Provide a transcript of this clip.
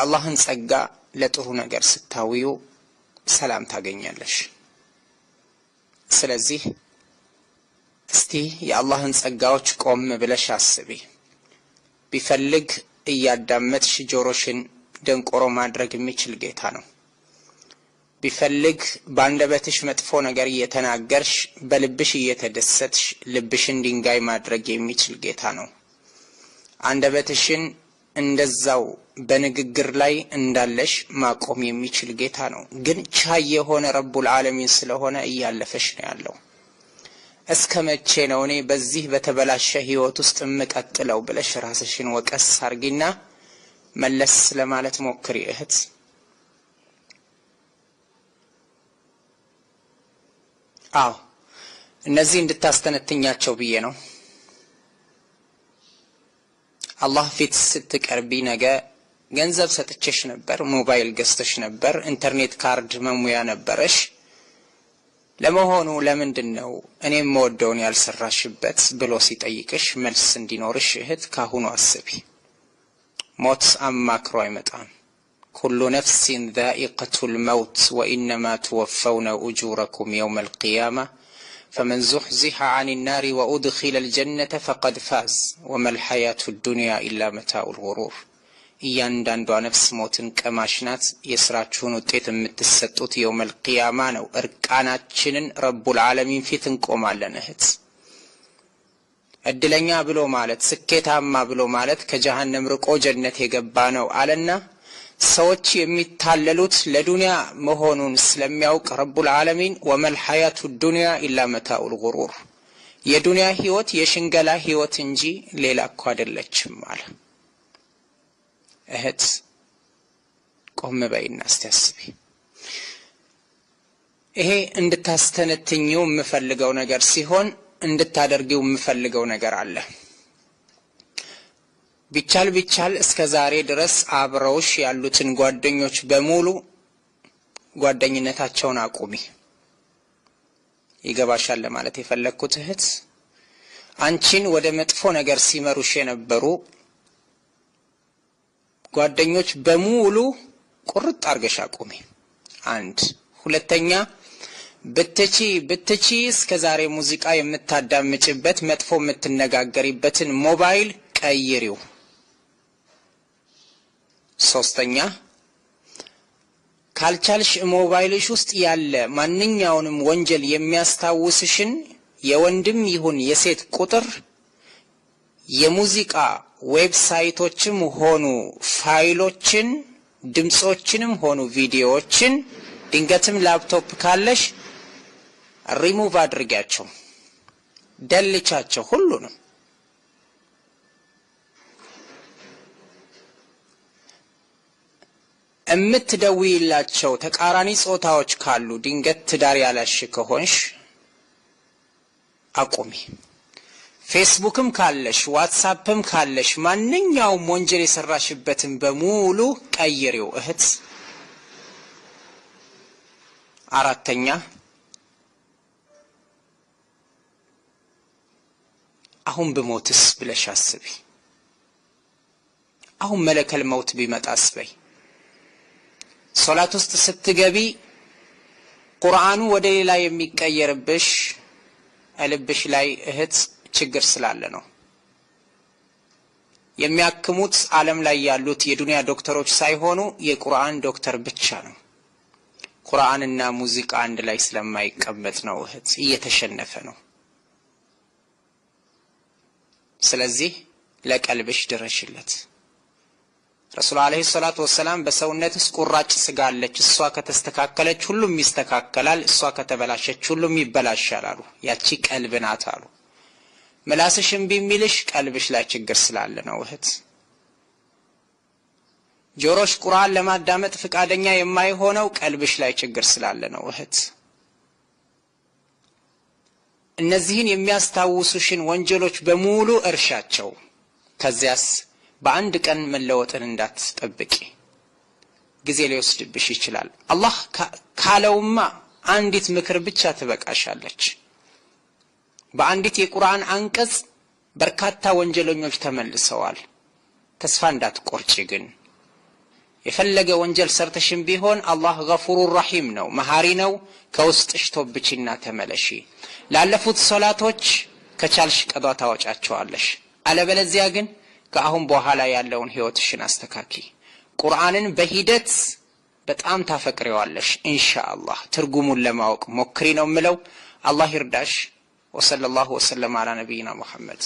የአላህን ጸጋ ለጥሩ ነገር ስታውዩ ሰላም ታገኛለሽ። ስለዚህ እስቲ የአላህን ጸጋዎች ቆም ብለሽ አስቢ። ቢፈልግ እያዳመጥሽ ጆሮሽን ደንቆሮ ማድረግ የሚችል ጌታ ነው። ቢፈልግ ባንደበትሽ መጥፎ ነገር እየተናገርሽ በልብሽ እየተደሰትሽ ልብሽን ድንጋይ ማድረግ የሚችል ጌታ ነው። አንደበትሽን እንደዛው በንግግር ላይ እንዳለሽ ማቆም የሚችል ጌታ ነው። ግን ቻይ የሆነ ረቡል ዓለሚን ስለሆነ እያለፈሽ ነው ያለው። እስከ መቼ ነው እኔ በዚህ በተበላሸ ህይወት ውስጥ የምቀጥለው ብለሽ ራስሽን ወቀስ አርጊና መለስ ለማለት ሞክሪ እህት። አዎ እነዚህ እንድታስተነትኛቸው ብዬ ነው። አላህ ፊት ስትቀርቢ ነገ ገንዘብ ሰጥቼሽ ነበር፣ ሞባይል ገዝተሽ ነበር፣ ኢንተርኔት ካርድ መሙያ ነበረሽ። ለመሆኑ ለምንድነው እኔም ወደውን ያልሰራሽበት ብሎ ሲጠይቅሽ መልስ እንዲኖርሽ እህት ካሁኑ አስቢ። ሞት አማክሮ አይመጣም። ኩሉ ነፍሲን ዛኢቀቱል መውት ወኢነማ ትወፈውነ ኡጁረኩም የውመል ቂያማ ፈመን ዙሕዚሐ ዐኒን ናሪ ወኡድኺለል ጀነተ ፈቀድ ፋዝ ወመል ሐያቱ ዱንያ ኢላ መታኡል ጉሩር። እያንዳንዷ ነፍስ ሞትን ቀማሽ ናት። የስራችሁን ውጤት የምትሰጡት የውመል ቂያማ ነው። እርቃናችንን ረቡል ዓለሚን ፊት እንቆማለን እህት። እድለኛ ብሎ ማለት ስኬታማ ብሎ ማለት ከጀሃነም ርቆ ጀነት የገባ ነው አለና ሰዎች የሚታለሉት ለዱንያ መሆኑን ስለሚያውቅ ረቡል ዓለሚን ወመል ሐያቱ ዱንያ ኢላ መታኡል ጉሩር፣ የዱንያ ህይወት የሽንገላ ህይወት እንጂ ሌላ እኮ አይደለችም አለ። እህት ቆም በይና እስቲ አስቢ። ይሄ እንድታስተነትኚው የምፈልገው ነገር ሲሆን እንድታደርጊው የምፈልገው ነገር አለ። ቢቻል እስከ ዛሬ ድረስ አብረውሽ ያሉትን ጓደኞች በሙሉ ጓደኝነታቸውን አቁሚ። ይገባሻል ማለት የፈለኩት እህት፣ አንቺን ወደ መጥፎ ነገር ሲመሩሽ የነበሩ ጓደኞች በሙሉ ቁርጥ አርገሽ አቁሚ። አንድ ሁለተኛ ብትቺ እስከ ዛሬ ሙዚቃ የምታዳምጭበት መጥፎ የምትነጋገሪበትን ሞባይል ቀይሪው። ሶስተኛ ካልቻልሽ ሞባይልሽ ውስጥ ያለ ማንኛውንም ወንጀል የሚያስታውስሽን የወንድም ይሁን የሴት ቁጥር የሙዚቃ ዌብሳይቶችም ሆኑ ፋይሎችን ድምጾችንም ሆኑ ቪዲዮዎችን ድንገትም ላፕቶፕ ካለሽ ሪሙቭ አድርጊያቸው፣ ደልቻቸው ሁሉንም። እምትደውይላቸው ተቃራኒ ጾታዎች ካሉ ድንገት ትዳር ያላሽ ከሆንሽ አቁሚ። ፌስቡክም ካለሽ ዋትስአፕም ካለሽ ማንኛውም ወንጀል የሰራሽበትን በሙሉ ቀይሪው እህት። አራተኛ አሁን ብሞትስ ብለሽ አስቢ። አሁን መለከል መውት ቢመጣስ በይ። ሶላት ውስጥ ስትገቢ ቁርአኑ ወደ ሌላ የሚቀየርብሽ ልብሽ ላይ እህት ችግር ስላለ ነው። የሚያክሙት ዓለም ላይ ያሉት የዱንያ ዶክተሮች ሳይሆኑ የቁርአን ዶክተር ብቻ ነው። ቁርአንና ሙዚቃ አንድ ላይ ስለማይቀመጥ ነው እህት፣ እየተሸነፈ ነው። ስለዚህ ለቀልብሽ ድረሽለት። ረሱል አለይሂ ሰላቱ ወሰላም በሰውነትስ ቁራጭ ስጋ አለች፣ እሷ ከተስተካከለች ሁሉም ይስተካከላል፣ እሷ ከተበላሸች ሁሉም ይበላሻል አሉ። ያቺ ቀልብ ናት አሉ። ምላስሽም ቢሚልሽ ቀልብሽ ላይ ችግር ስላለ ነው እህት። ጆሮሽ ቁርአን ለማዳመጥ ፍቃደኛ የማይሆነው ቀልብሽ ላይ ችግር ስላለ ነው እህት። እነዚህን የሚያስታውሱሽን ወንጀሎች በሙሉ እርሻቸው። ከዚያስ በአንድ ቀን መለወጥን እንዳትጠብቂ፣ ጊዜ ሊወስድብሽ ይችላል። አላህ ካለውማ አንዲት ምክር ብቻ ትበቃሻለች። በአንዲት የቁርአን አንቀጽ በርካታ ወንጀለኞች ተመልሰዋል። ተስፋ እንዳትቆርጪ ግን የፈለገ ወንጀል ሰርተሽም ቢሆን አላህ ገፉሩር ረሂም ነው፣ መሐሪ ነው። ከውስጥሽ ተውብቺና ተመለሺ። ላለፉት ሶላቶች ከቻልሽ ቀዷ ታወጫቸዋለሽ። አለበለዚያ ግን ከአሁን በኋላ ያለውን ህይወትሽን አስተካኪ። ቁርአንን በሂደት በጣም ታፈቅሪዋለሽ ኢንሻአላህ። ትርጉሙን ለማወቅ ሞክሪ ነው የምለው። አላህ ይርዳሽ። ወሰለላሁ ወሰለም ዐላ ነቢይና ሙሐመድ።